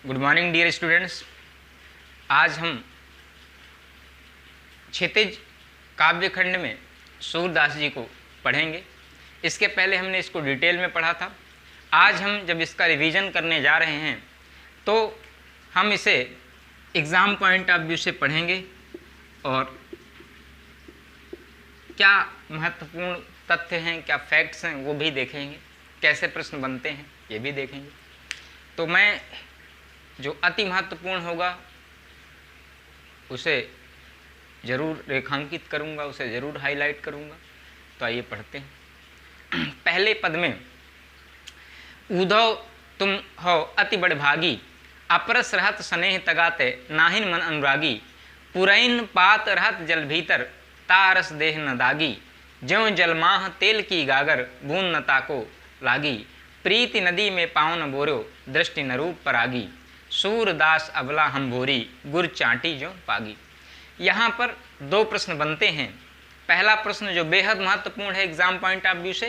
Good morning dear students. आज हम क्षितिज काव्य खंड में सूरदास जी को पढ़ेंगे। इसके पहले हमने इसको डिटेल में पढ़ा था। आज हम जब इसका रिवीजन करने जा रहे हैं तो हम इसे एग्ज़ाम पॉइंट ऑफ व्यू से पढ़ेंगे और क्या महत्वपूर्ण तथ्य हैं, क्या फैक्ट्स हैं वो भी देखेंगे, कैसे प्रश्न बनते हैं ये भी देखेंगे। तो मैं जो अति महत्वपूर्ण होगा उसे ज़रूर रेखांकित करूँगा, उसे ज़रूर हाईलाइट करूँगा। तो आइए पढ़ते हैं। पहले पद में उधव तुम हो अति बड़भागी, अपरस रहत स्नेह तगाते नाहिन मन अनुरागी, पुरैन पात रहत जल भीतर तारस देह न दागी, ज्यों जलमाह तेल की गागर बूंद न ताको लागी, प्रीति नदी में पाँव न बोर्यो दृष्टि न रूप परागी, सूरदास अबला हम भोरी गुर चांटी जो पागी। यहाँ पर दो प्रश्न बनते हैं। पहला प्रश्न जो बेहद महत्वपूर्ण है एग्जाम पॉइंट ऑफ व्यू से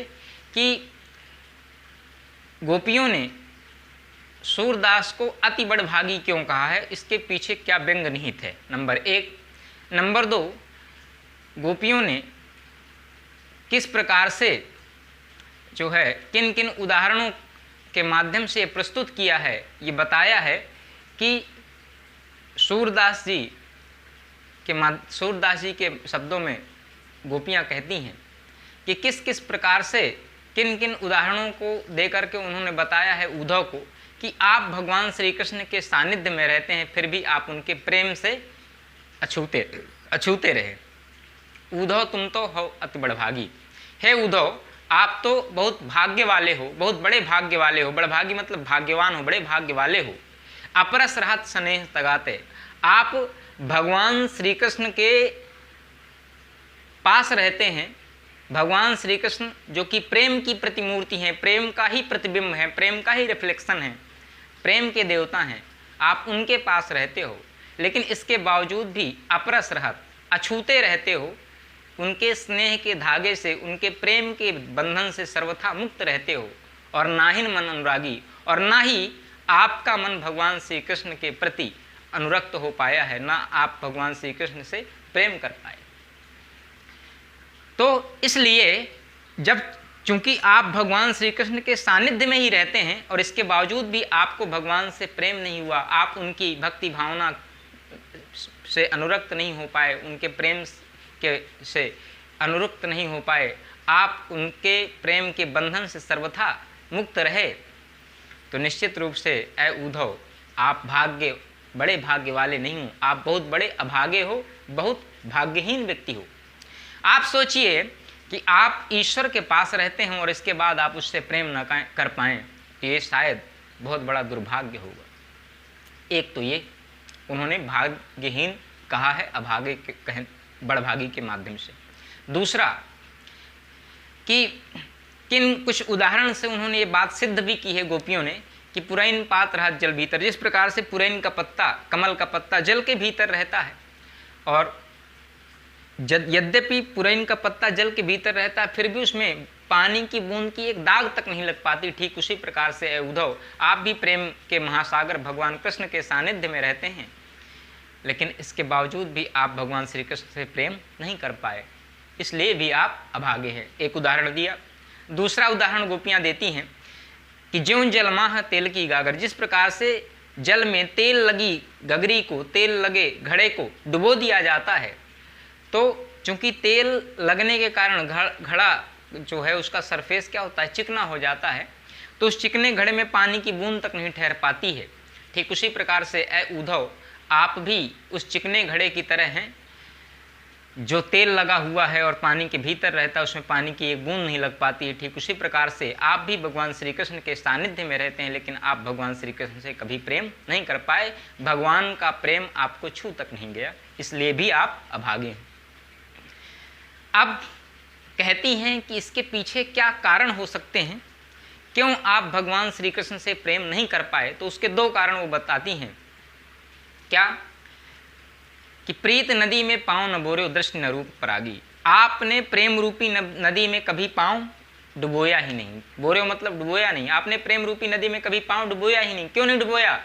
कि गोपियों ने सूरदास को अति बड़भागी क्यों कहा है, इसके पीछे क्या व्यंग निहित है, नंबर एक। नंबर दो, गोपियों ने किस प्रकार से जो है किन किन उदाहरणों के माध्यम से प्रस्तुत किया है, ये बताया है कि सूरदास जी के शब्दों में गोपियाँ कहती हैं कि किस किस प्रकार से किन किन उदाहरणों को देकर के उन्होंने बताया है उद्धव को कि आप भगवान श्री कृष्ण के सानिध्य में रहते हैं फिर भी आप उनके प्रेम से अछूते रहे। उद्धव तुम तो हो अति बड़भागी, हे उद्धव आप तो बहुत भाग्य वाले हो, बहुत बड़े भाग्य वाले हो। बड़भागी मतलब भाग्यवान हो, बड़े भाग्य वाले हो। अपरस रहत स्नेह तगाते, आप भगवान श्री कृष्ण के पास रहते हैं। भगवान श्री कृष्ण जो कि प्रेम की प्रतिमूर्ति हैं, प्रेम का ही प्रतिबिंब है, प्रेम का ही रिफ्लेक्शन है, प्रेम के देवता हैं, आप उनके पास रहते हो। लेकिन इसके बावजूद भी अपरस रहत अछूते रहते हो, उनके स्नेह के धागे से, उनके प्रेम के बंधन से सर्वथा मुक्त रहते हो। और नाहिन मन अनुरागी, और ना ही आपका मन भगवान श्री कृष्ण के प्रति अनुरक्त हो पाया है, ना आप भगवान श्री कृष्ण से प्रेम कर पाए। तो इसलिए जब चूंकि आप भगवान श्री कृष्ण के सानिध्य में ही रहते हैं और इसके बावजूद भी आपको भगवान से प्रेम नहीं हुआ, आप उनकी भक्ति भावना से अनुरक्त नहीं हो पाए, उनके प्रेम से अनुरक्त नहीं हो पाए, आप उनके प्रेम के बंधन से सर्वथा मुक्त रहे, तो निश्चित रूप से ऐ उद्धव आप बड़े भाग्य वाले नहीं हो, आप बहुत बड़े अभागे हो, बहुत भाग्यहीन व्यक्ति हो। आप सोचिए कि आप ईश्वर के पास रहते हैं और इसके बाद आप उससे प्रेम न कर पाएँ, तो ये शायद बहुत बड़ा दुर्भाग्य होगा। एक तो ये उन्होंने भाग्यहीन कहा है अभागे के बड़भागी के माध्यम से। दूसरा कि किन कुछ उदाहरण से उन्होंने ये बात सिद्ध भी की है गोपियों ने कि पुरैन पात रहत जल भीतर, जिस प्रकार से पुरैन का पत्ता, कमल का पत्ता जल के भीतर रहता है और यद्यपि पुरैन का पत्ता जल के भीतर रहता है फिर भी उसमें पानी की बूंद की एक दाग तक नहीं लग पाती, ठीक उसी प्रकार से उद्धव आप भी प्रेम के महासागर भगवान कृष्ण के सानिध्य में रहते हैं, लेकिन इसके बावजूद भी आप भगवान श्री कृष्ण से प्रेम नहीं कर पाए, इसलिए भी आप अभागे हैं। एक उदाहरण दिया। दूसरा उदाहरण गोपियाँ देती हैं कि ज्यों जलमाह तेल की गागर, जिस प्रकार से जल में तेल लगी गगरी को, तेल लगे घड़े को डुबो दिया जाता है, तो चूंकि तेल लगने के कारण घड़ा जो है उसका सरफेस क्या होता है, चिकना हो जाता है, तो उस चिकने घड़े में पानी की बूंद तक नहीं ठहर पाती है। ठीक उसी प्रकार से ऐ उद्धव आप भी उस चिकने घड़े की तरह हैं जो तेल लगा हुआ है और पानी के भीतर रहता है, उसमें पानी की एक बूंद नहीं लग पाती है। ठीक उसी प्रकार से आप भी भगवान श्री कृष्ण के सानिध्य में रहते हैं, लेकिन आप भगवान श्री कृष्ण से कभी प्रेम नहीं कर पाए, भगवान का प्रेम आपको छू तक नहीं गया, इसलिए भी आप अभागे हैं। अब कहती हैं कि इसके पीछे क्या कारण हो सकते हैं, क्यों आप भगवान श्री कृष्ण से प्रेम नहीं कर पाए, तो उसके दो कारण वो बताती हैं। क्या कि प्रीत नदी में पाँव न बोर्यो दृष्टि न रूप परागी, आपने प्रेम रूपी नदी में कभी पाँव डुबोया ही नहीं। बोर्यो मतलब डुबोया नहीं, आपने प्रेम रूपी नदी में कभी पाँव डुबोया ही नहीं। क्यों नहीं डुबोया?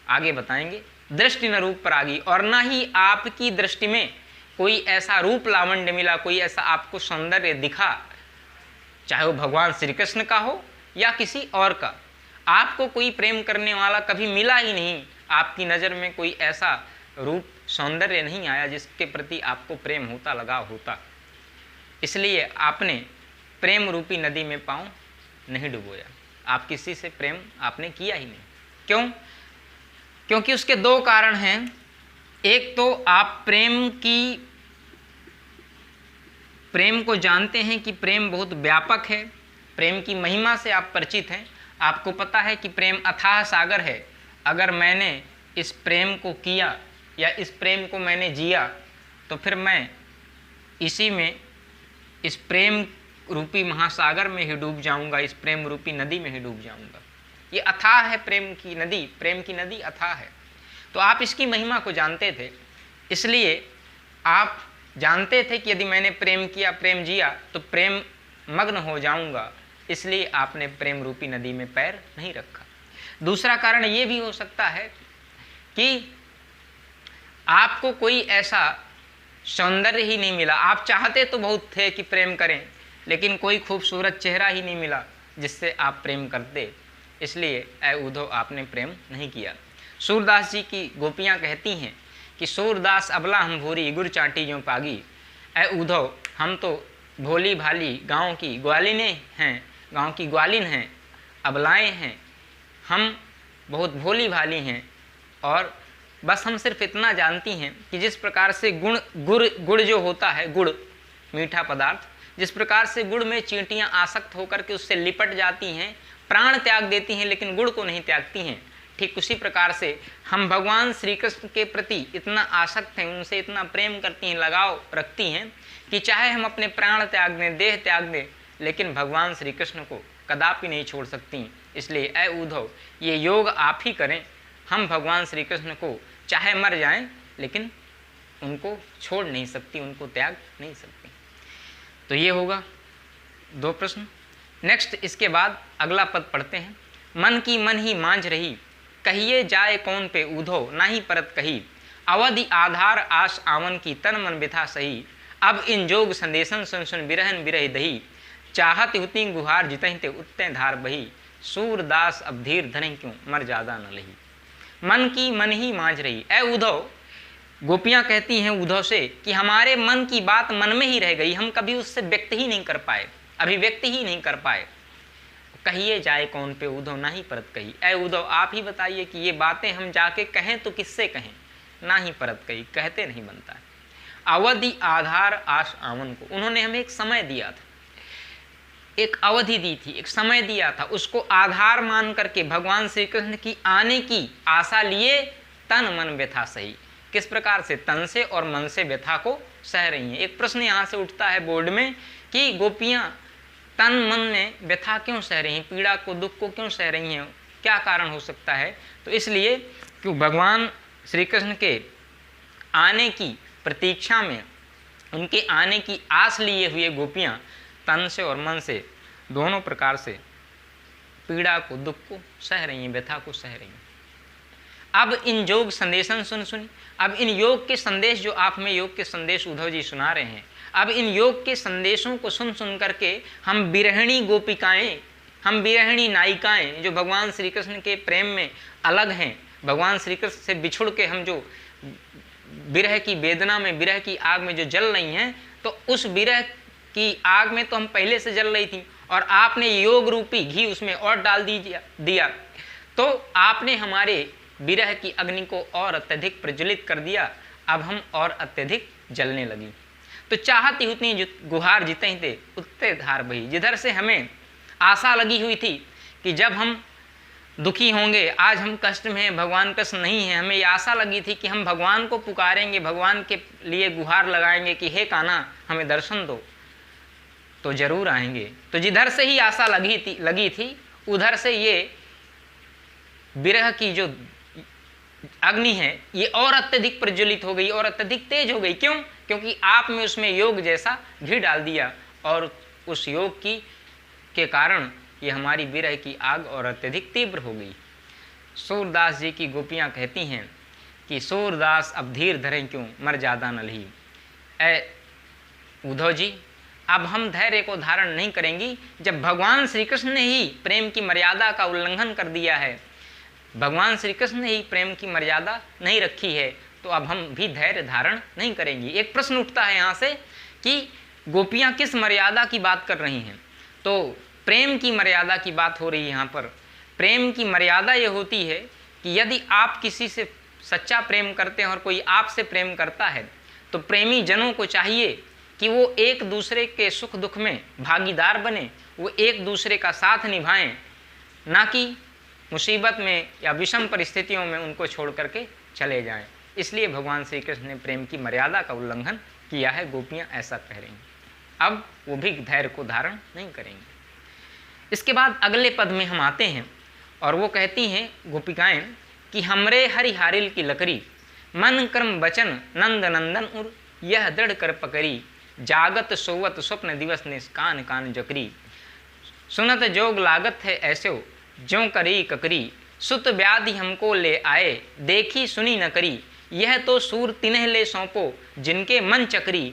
आगे बताएंगे, दृष्टि न रूप परागी, और ना ही आपकी दृष्टि में कोई ऐसा रूप लावण्य मिला, कोई ऐसा आपको सौंदर्य दिखा, चाहे वो भगवान श्री कृष्ण का हो या किसी और का, आपको कोई प्रेम करने वाला कभी मिला ही नहीं। आपकी नज़र में कोई ऐसा रूप सौंदर्य नहीं आया जिसके प्रति आपको प्रेम होता, लगाव होता। इसलिए आपने प्रेम रूपी नदी में पाँव नहीं डुबोया, आप किसी से प्रेम आपने किया ही नहीं। क्यों? क्योंकि उसके दो कारण हैं। एक तो आप प्रेम को जानते हैं कि प्रेम बहुत व्यापक है, प्रेम की महिमा से आप परिचित हैं, आपको पता है कि प्रेम अथाह सागर है। अगर मैंने इस प्रेम को किया या इस प्रेम को मैंने जिया तो फिर मैं इसी में, इस प्रेम रूपी महासागर में ही डूब जाऊंगा, इस प्रेम रूपी नदी में ही डूब जाऊंगा। ये अथाह है प्रेम की नदी अथाह है। तो आप इसकी महिमा को जानते थे, इसलिए आप जानते थे कि यदि मैंने प्रेम किया, प्रेम जिया तो प्रेम मग्न हो जाऊंगा, इसलिए आपने प्रेम रूपी नदी में पैर नहीं रखा। दूसरा कारण ये भी हो सकता है कि आपको कोई ऐसा सौंदर्य ही नहीं मिला। आप चाहते तो बहुत थे कि प्रेम करें, लेकिन कोई खूबसूरत चेहरा ही नहीं मिला जिससे आप प्रेम करते, इसलिए ऐ उद्धव आपने प्रेम नहीं किया। सूरदास जी की गोपियाँ कहती हैं कि सूरदास अबला हम भूरी गुर चाटी जो पागी। ऐ उद्धव, हम तो भोली भाली गांव की ग्वालिनें हैं, गांव की ग्वालिन हैं, अबलाएँ हैं, हम बहुत भोली भाली हैं, और बस हम सिर्फ इतना जानती हैं कि जिस प्रकार से गुड़ जो होता है, गुड़ मीठा पदार्थ, जिस प्रकार से गुड़ में चींटियाँ आसक्त होकर के उससे लिपट जाती हैं, प्राण त्याग देती हैं लेकिन गुड़ को नहीं त्यागती हैं, ठीक उसी प्रकार से हम भगवान श्री कृष्ण के प्रति इतना आसक्त हैं, उनसे इतना प्रेम करती हैं, लगाव रखती हैं कि चाहे हम अपने प्राण त्याग दें, देह त्याग दें, लेकिन भगवान श्री कृष्ण को कदापि नहीं छोड़ सकती। इसलिए ऐ उद्धव, ये योग आप ही करें, हम भगवान श्री कृष्ण को चाहे मर जाएं लेकिन उनको छोड़ नहीं सकती, उनको त्याग नहीं सकती। तो ये होगा 2 प्रश्न। नेक्स्ट, इसके बाद अगला पद पढ़ते हैं। मन की मन ही मांझ रही, कहिए जाए कौन पे उद्धव, ना ही परत कही। अवधि आधार आश आवन की, तन मन बिथा सही। अब इन जोग संदेशन सुन सुन बिरहन बिरह दही। चाहत हुती गुहार जितहि ते उत्ते धार बही। सूरदास अब धीर धरहि क्यों, मर ज्यादा न लही। मन की मन ही मांझ रही। ऐ उद्धव, गोपियाँ कहती हैं उद्धव से कि हमारे मन की बात मन में ही रह गई, हम कभी उससे व्यक्त ही नहीं कर पाए, अभिव्यक्ति ही नहीं कर पाए। कहिए जाए कौन पे उद्धव, ना ही परत कही। ऐ उद्धव, आप ही बताइए कि ये बातें हम जाके कहें तो किससे कहें, ना ही परत कही, कहते नहीं बनता है। अवधि आधार आश आवन को उन्होंने हमें एक समय दिया था, एक अवधि दी थी, एक समय दिया था, उसको आधार मान करके भगवान श्री कृष्ण की आने की आशा लिए तन मन व्यथा सही। किस प्रकार से? तन से और मन से व्यथा को सह रही हैं। एक प्रश्न यहाँ से उठता है बोर्ड में कि गोपियाँ तन मन में व्यथा क्यों सह रही हैं, पीड़ा को, दुख को क्यों सह रही हैं, क्या कारण हो सकता है? तो इसलिए कि भगवान श्री कृष्ण के आने की प्रतीक्षा में, उनके आने की आस लिए हुए गोपियाँ तन से और मन से दोनों प्रकार से पीड़ा को, दुख को सह रही हैं, व्यथा को सह रही हैं। अब इन योग संदेशन सुन सुनी, अब इन योग के संदेश, जो आप में योग के संदेश उद्धव जी सुना रहे हैं, अब इन योग के संदेशों को सुन सुन करके हम विरहिणी गोपिकाएं, हम विरहिणी नायिकाएं जो भगवान श्री कृष्ण के प्रेम में अलग हैं, भगवान श्री कृष्ण से बिछुड़ के हम जो विरह की वेदना में, विरह की आग में जो जल रही हैं, तो उस विरह की आग में तो हम पहले से जल रही थी, और आपने योग रूपी घी उसमें और डाल दिया, तो आपने हमारे विरह की अग्नि को और अत्यधिक प्रज्वलित कर दिया। अब हम और अत्यधिक जलने लगी। तो चाहती उतनी गुहार जितहि ते उत्ते धार बही। जिधर से हमें आशा लगी हुई थी कि जब हम दुखी होंगे, आज हम कष्ट में हैं, भगवान कष्ट नहीं है, हमें ये आशा लगी थी कि हम भगवान को पुकारेंगे, भगवान के लिए गुहार लगाएंगे कि हे कान्हा हमें दर्शन दो, तो जरूर आएंगे। तो जिधर से ही आशा लगी थी उधर से ये विरह की जो अग्नि है ये और अत्यधिक प्रज्वलित हो गई और अत्यधिक तेज हो गई। क्यों? क्योंकि आप में उसमें योग जैसा घी डाल दिया, और उस योग के कारण ये हमारी विरह की आग और अत्यधिक तीव्र हो गई। सूरदास जी की गोपियाँ कहती हैं कि सूरदास अब धीर धरें क्यों, मर ज्यादा न लही। ऐ उद्धव जी, अब हम धैर्य को धारण नहीं करेंगी। जब भगवान श्री कृष्ण ने ही प्रेम की मर्यादा का उल्लंघन कर दिया है, भगवान श्री कृष्ण ने ही प्रेम की मर्यादा नहीं रखी है, तो अब हम भी धैर्य धारण नहीं करेंगी। एक प्रश्न उठता है यहाँ से कि गोपियाँ किस मर्यादा की बात कर रही हैं। तो प्रेम की मर्यादा की बात हो रही है यहाँ पर। प्रेम की मर्यादा ये होती है कि यदि आप किसी से सच्चा प्रेम करते हैं और कोई आपसे प्रेम करता है, तो प्रेमी जनों को चाहिए कि वो एक दूसरे के सुख दुख में भागीदार बने, वो एक दूसरे का साथ निभाएं, ना कि मुसीबत में या विषम परिस्थितियों में उनको छोड़ करके चले जाएं। इसलिए भगवान श्री कृष्ण ने प्रेम की मर्यादा का उल्लंघन किया है, गोपियाँ ऐसा कह रही हैं। अब वो भी धैर्य को धारण नहीं करेंगे। इसके बाद अगले पद में हम आते हैं और वो कहती हैं गोपिकाएं कि हमरे हरिहारिल की लकड़ी, मन कर्म वचन नंद नंदन उर, यह दृढ़ कर पकड़ी, जागत सोवत स्वप्न दिवस ने कान कान जकरी। सुनत जोग लागत है ऐसो, ज्यों करी ककरी, सुत व्याधि हमको ले आए, देखी सुनी न करी, यह तो सूर तिन्ह ले सौंपो, जिनके मन चकरी।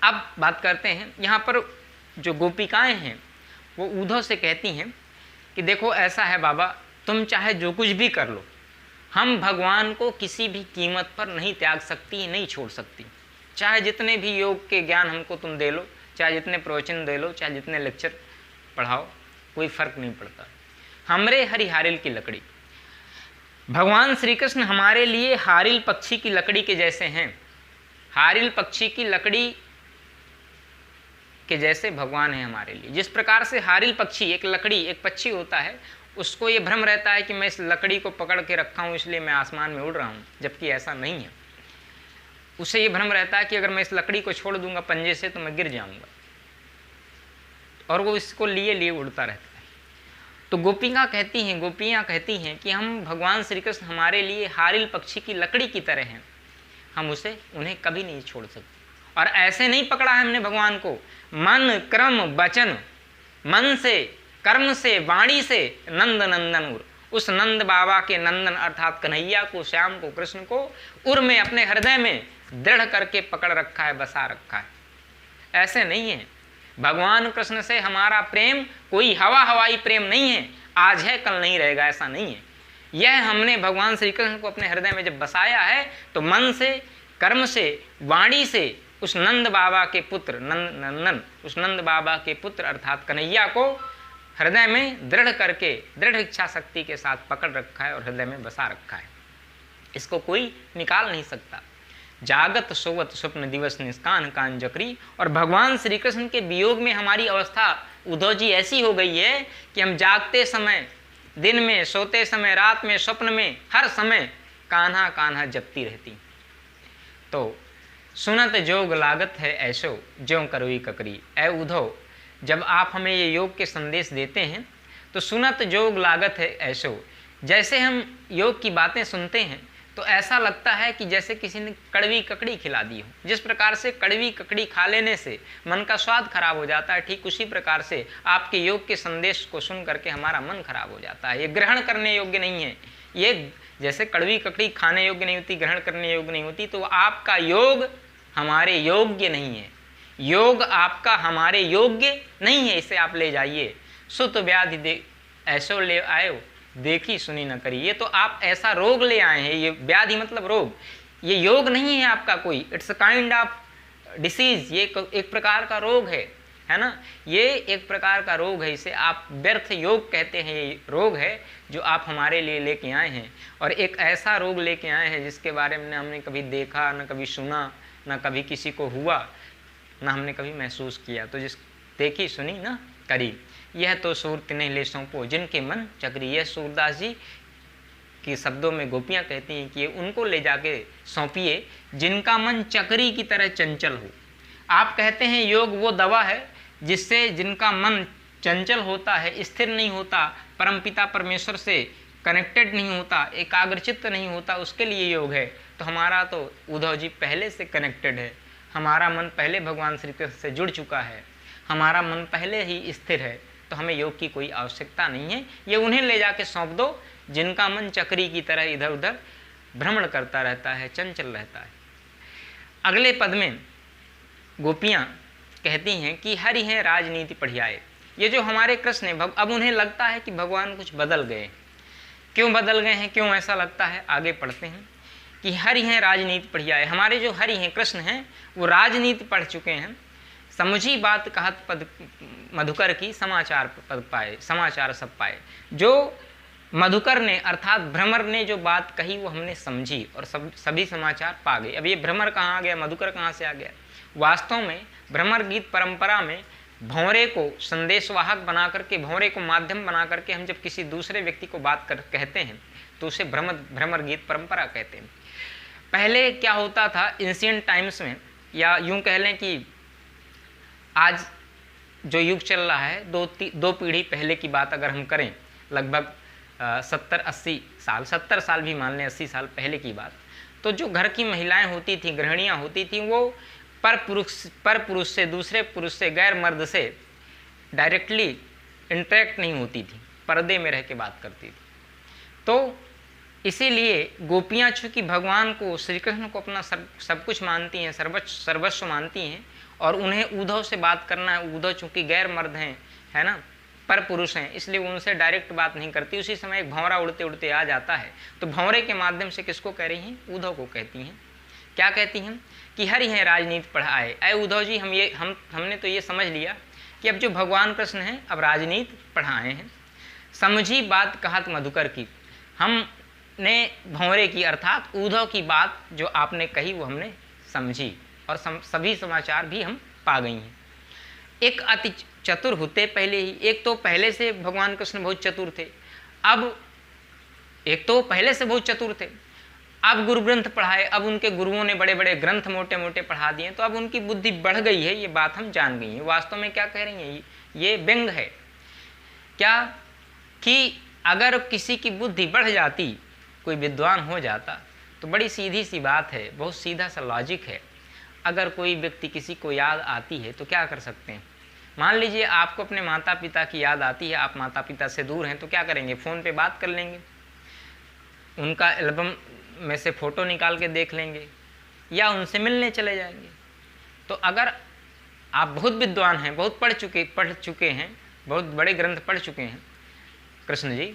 अब बात करते हैं यहाँ पर जो गोपिकाएं हैं वो उद्धव से कहती हैं कि देखो ऐसा है बाबा, तुम चाहे जो कुछ भी कर लो, हम भगवान को किसी भी कीमत पर नहीं त्याग सकती, नहीं छोड़ सकती। चाहे जितने भी योग के ज्ञान हमको तुम दे लो, चाहे जितने प्रवचन दे लो, चाहे जितने लेक्चर पढ़ाओ, कोई फर्क नहीं पड़ता। हमरे हरिहारिल की लकड़ी, भगवान श्री कृष्ण हमारे लिए हारिल पक्षी की लकड़ी के जैसे हैं। हारिल पक्षी की लकड़ी के जैसे भगवान है हमारे लिए। जिस प्रकार से हारिल पक्षी, एक लकड़ी, एक पक्षी होता है, उसको ये भ्रम रहता है कि मैं इस लकड़ी को पकड़ के रखा हूँ इसलिए मैं आसमान में उड़ रहा हूँ, जबकि ऐसा नहीं है। उसे ये भ्रम रहता है कि अगर मैं इस लकड़ी को छोड़ दूंगा पंजे से तो मैं गिर जाऊंगा, और वो इसको लिए लिए उड़ता रहता है। तो गोपियाँ कहती हैं कि हम भगवान श्री कृष्ण हमारे लिए हारिल पक्षी की लकड़ी की तरह हैं, हम उन्हें कभी नहीं छोड़ सकते। और ऐसे नहीं पकड़ा है हमने भगवान को, मन क्रम वचन, मन से, कर्म से, वाणी से, नंद नंदन उर, उस नंद बाबा के नंदन अर्थात कन्हैया को, श्याम को, कृष्ण को उर में, अपने हृदय में दृढ़ करके पकड़ रखा है, बसा रखा है। ऐसे नहीं है। भगवान कृष्ण से हमारा प्रेम कोई हवा हवाई प्रेम नहीं है, आज है कल नहीं रहेगा, ऐसा नहीं है। यह हमने भगवान श्री कृष्ण को अपने हृदय में जब बसाया है तो मन से, कर्म से, वाणी से उस नंद बाबा के पुत्र नंदन, उस नंद बाबा के पुत्र अर्थात कन्हैया को हृदय में दृढ़ करके, दृढ़ इच्छा शक्ति के साथ पकड़ रखा है और हृदय में बसा रखा है। इसको कोई निकाल नहीं सकता। जागत सोवत स्वप्न दिवस निष्कान कान जकरी। और भगवान श्री कृष्ण के वियोग में हमारी अवस्था उद्धव जी ऐसी हो गई है कि हम जागते समय, दिन में, सोते समय, रात में, स्वप्न में, हर समय कान्हा कान्हा जपती रहती। तो सुनत जोग लागत है ऐसो, ज्यों करोई ककरी। ऐ उद्धव, जब आप हमें ये योग के संदेश देते हैं तो सुनत जोग लागत है ऐसो, जैसे हम योग की बातें सुनते हैं तो ऐसा लगता है कि जैसे किसी ने कड़वी ककड़ी खिला दी हो। जिस प्रकार से कड़वी ककड़ी खा लेने से मन का स्वाद खराब हो जाता है, ठीक उसी प्रकार से आपके योग के संदेश को सुन करके हमारा मन खराब हो जाता है। ये ग्रहण करने योग्य नहीं है। ये जैसे कड़वी ककड़ी खाने योग्य नहीं होती, ग्रहण करने योग्य नहीं होती, तो आपका योग हमारे योग्य नहीं है। योग आपका हमारे योग्य नहीं है, इसे आप ले जाइए। सुत व्याधि दे ऐसो ले आयो, देखी सुनी न करी। ये तो आप ऐसा रोग ले आए हैं, ये व्याधि मतलब रोग, ये योग नहीं है आपका कोई, it's a kind of disease. ये एक प्रकार का रोग है ना, ये एक प्रकार का रोग है, इसे आप व्यर्थ योग कहते हैं। ये रोग है जो आप हमारे लिए लेके आए हैं, और एक ऐसा रोग लेके आए हैं जिसके बारे में हमने कभी देखा, न कभी सुना, न कभी किसी को हुआ, न हमने कभी महसूस किया। तो जिस देखी सुनी न करी, यह तो सूर तिन्ह ले सौंपो, जिनके मन चक्री। यह सूरदास जी के शब्दों में गोपियाँ कहती हैं कि ये उनको ले जाके सौंपिए जिनका मन चक्री की तरह चंचल हो। आप कहते हैं योग वो दवा है जिससे जिनका मन चंचल होता है, स्थिर नहीं होता, परमपिता परमेश्वर से कनेक्टेड नहीं होता, एकाग्रचित्त नहीं होता, उसके लिए योग है। तो हमारा तो उद्धव जी पहले से कनेक्टेड है, हमारा मन पहले भगवान श्री कृष्ण से जुड़ चुका है, हमारा मन पहले ही स्थिर है। तो तो हमें योग की कोई आवश्यकता नहीं है, ये उन्हें ले जाके सौंप दो जिनका मन चक्री की तरह इधर उधर भ्रमण करता रहता है, चंचल रहता है। अगले पद में गोपियाँ कहती हैं कि हरि हैं राजनीति पढ़ियाए। ये जो हमारे कृष्ण हैं, अब उन्हें लगता है कि भगवान कुछ बदल गए। क्यों बदल गए हैं, क्यों ऐसा लगता है, आगे पढ़ते हैं कि हरि हैं राजनीति पढ़ियाए। हमारे जो हरि हैं, कृष्ण हैं, वो राजनीति पढ़ चुके हैं। समुझी बात कहत पद मधुकर की समाचार पद पाए, समाचार सब पाए। जो मधुकर ने अर्थात भ्रमर ने जो बात कही वो हमने समझी और सभी समाचार पा गए। अब ये भ्रमर कहाँ आ गया, मधुकर कहाँ से आ गया? वास्तव में भ्रमर गीत परंपरा में भंवरे को संदेशवाहक बना करके, भंवरे को माध्यम बना करके हम जब किसी दूसरे व्यक्ति को बात कहते हैं तो उसे भ्रमर गीत परंपरा कहते हैं। पहले क्या होता था एंशिएंट टाइम्स में, या यूं कह लें कि आज जो युग चल रहा है, दो पीढ़ी पहले की बात अगर हम करें, लगभग 70-80 साल, 70 साल भी मान लें, 80 साल पहले की बात, तो जो घर की महिलाएं होती थी, गृहिणियां होती थी, वो पर पुरुष से, दूसरे पुरुष से, गैर मर्द से डायरेक्टली इंटरेक्ट नहीं होती थी, पर्दे में रह के बात करती थी। तो इसीलिए गोपियाँ चूँकि भगवान को, श्री कृष्ण को अपना सब कुछ मानती हैं, सर्वस्व मानती हैं, और उन्हें उद्धव से बात करना है, उद्धव चूँकि गैर मर्द हैं, है ना, पर पुरुष हैं, इसलिए उनसे डायरेक्ट बात नहीं करती। उसी समय एक भंवरा उड़ते उड़ते आ जाता है, तो भंवरे के माध्यम से किसको कह रही हैं? उद्धव को कहती हैं। क्या कहती हैं? कि हरि हैं राजनीति पढ़ाए। अय उद्धव जी, हमने तो ये समझ लिया कि अब जो भगवान कृष्ण हैं अब राजनीति पढ़ाए हैं। समझी बात कहत मधुकर की, हमने भंवरे की अर्थात उद्धव की बात जो आपने कही वो हमने समझी, और सभी समाचार भी हम पा गई हैं। एक अति चतुर होते पहले ही, एक तो पहले से भगवान कृष्ण बहुत चतुर थे, अब एक तो पहले से बहुत चतुर थे, अब गुरु ग्रंथ पढ़ाए, अब उनके गुरुओं ने बड़े बड़े ग्रंथ मोटे मोटे पढ़ा दिए, तो अब उनकी बुद्धि बढ़ गई है, ये बात हम जान गई हैं। वास्तव में क्या कह रही हैं, ये व्यंग है क्या, कि अगर किसी की बुद्धि बढ़ जाती, कोई विद्वान हो जाता, तो बड़ी सीधी सी बात है, बहुत सीधा सा लॉजिक है। अगर कोई व्यक्ति किसी को याद आती है तो क्या कर सकते हैं? मान लीजिए आपको अपने माता पिता की याद आती है, आप माता पिता से दूर हैं, तो क्या करेंगे? फ़ोन पे बात कर लेंगे, उनका एल्बम में से फ़ोटो निकाल के देख लेंगे, या उनसे मिलने चले जाएंगे। तो अगर आप बहुत विद्वान हैं, बहुत पढ़ चुके हैं, बहुत बड़े ग्रंथ पढ़ चुके हैं कृष्ण जी,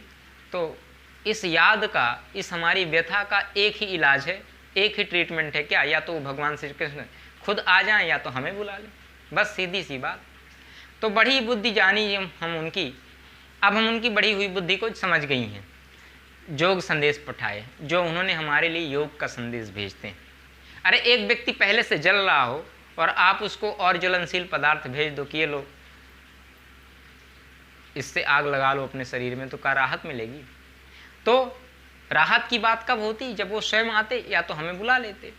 तो इस याद का, इस हमारी व्यथा का एक ही इलाज है, एक ही ट्रीटमेंट है। क्या? या तो भगवान श्री कृष्ण खुद आ जाएं, या तो हमें बुला लें, बस सीधी सी बात। तो बढ़ी बुद्धि जानी हम उनकी, अब हम उनकी बढ़ी हुई बुद्धि को समझ गई हैं। योग संदेश पठाए, जो उन्होंने हमारे लिए योग का संदेश भेजते हैं। अरे एक व्यक्ति पहले से जल रहा हो और आप उसको और ज्वलनशील पदार्थ भेज दो कि ये लो, इससे आग लगा लो अपने शरीर में, तो क्या राहत मिलेगी? तो राहत की बात कब होती? जब वो स्वयं आते या तो हमें बुला लेते।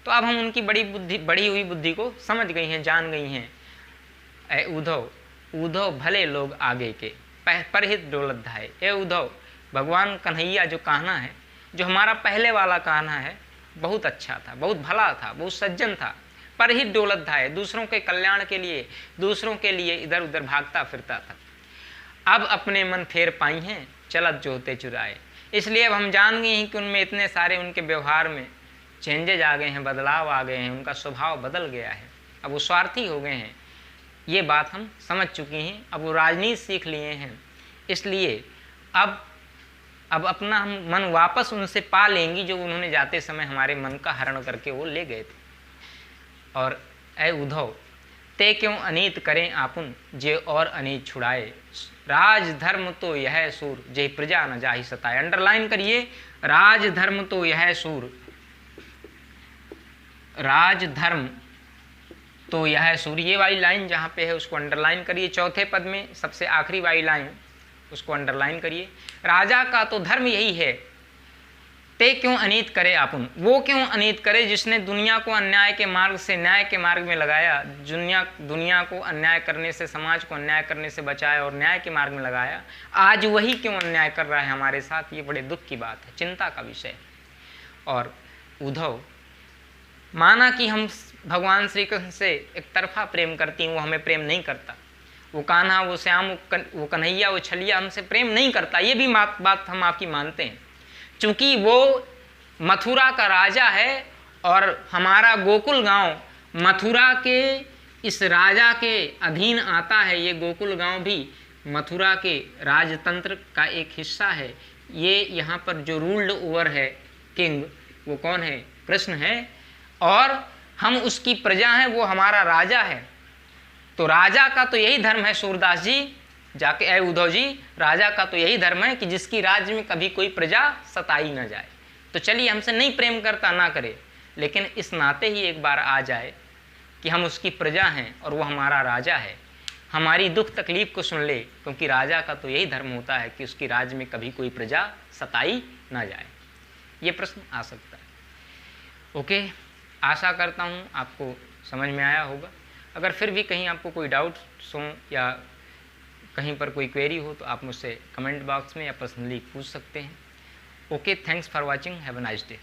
तो अब हम उनकी बढ़ी हुई बुद्धि को समझ गई हैं, जान गई हैं। ए उद्धव भले लोग आगे के, परहित डोलत धाये। ए उद्धव, भगवान कन्हैया जो कहना है, जो हमारा पहले वाला कहना है, बहुत अच्छा था, बहुत भला था, बहुत सज्जन था, परहित डोलत धाये, दूसरों के कल्याण के लिए, दूसरों के लिए इधर उधर भागता फिरता था। अब अपने मन फेर पाई हैं, चलत जोते चुराए। इसलिए अब हम जान गए हैं कि उनमें इतने सारे, उनके व्यवहार में चेंजेज आ गए हैं, बदलाव आ गए हैं, उनका स्वभाव बदल गया है, अब वो स्वार्थी हो गए हैं। ये बात हम समझ चुकी हैं, अब वो राजनीति सीख लिए हैं। इसलिए अब अपना हम मन वापस उनसे पा लेंगी, जो उन्होंने जाते समय हमारे मन का हरण करके वो ले गए थे। और ऐ उद्धव, ते क्यों अनीत करें आपुन, जे और अनीत छुड़ाए। राज धर्म तो यह सूर, जे प्रजा न जाहि सताए। अंडरलाइन करिए, राज धर्म तो यह सूर, राज धर्म तो यह सूर, ये वाली लाइन जहाँ पे है उसको अंडरलाइन करिए। चौथे पद में सबसे आखिरी वाली लाइन उसको अंडरलाइन करिए। राजा का तो धर्म यही है, ते क्यों अनीत करे आपुन, वो क्यों अनीत करे जिसने दुनिया को अन्याय के मार्ग से न्याय के मार्ग में लगाया, दुनिया को अन्याय करने से, समाज को अन्याय करने से बचाया और न्याय के मार्ग में लगाया। आज वही क्यों अन्याय कर रहा है हमारे साथ, ये बड़े दुख की बात है, चिंता का विषय। और उद्धव, माना कि हम भगवान श्री कृष्ण से एक तरफा प्रेम करती हैं, वो हमें प्रेम नहीं करता, वो कान्हा, वो श्याम, वो कन्हैया, वो छलिया हमसे प्रेम नहीं करता, ये भी बात हम आपकी मानते हैं। चूँकि वो मथुरा का राजा है और हमारा गोकुल गांव मथुरा के इस राजा के अधीन आता है। ये गोकुल गांव भी मथुरा के राजतंत्र का एक हिस्सा है। ये यहाँ पर जो रूल्ड ओवर है किंग, वो कौन है? कृष्ण है, और हम उसकी प्रजा हैं, वो हमारा राजा है। तो राजा का तो यही धर्म है सूरदास जी, जाके उद्धव जी, राजा का तो यही धर्म है कि जिसकी राज्य में कभी कोई प्रजा सताई न जाए। तो चलिए, हमसे नहीं प्रेम करता ना करे, लेकिन इस नाते ही एक बार आ जाए कि हम उसकी प्रजा हैं और वो हमारा राजा है, हमारी दुख तकलीफ को सुन ले, क्योंकि राजा का तो यही धर्म होता है कि उसकी राज्य में कभी कोई प्रजा सताई ना जाए। ये प्रश्न आ सकता है। ओके, आशा करता हूँ आपको समझ में आया होगा। अगर फिर भी कहीं आपको कोई डाउट्स हो या कहीं पर कोई क्वेरी हो तो आप मुझसे कमेंट बॉक्स में या पर्सनली पूछ सकते हैं। Okay, thanks for watching, have a nice day.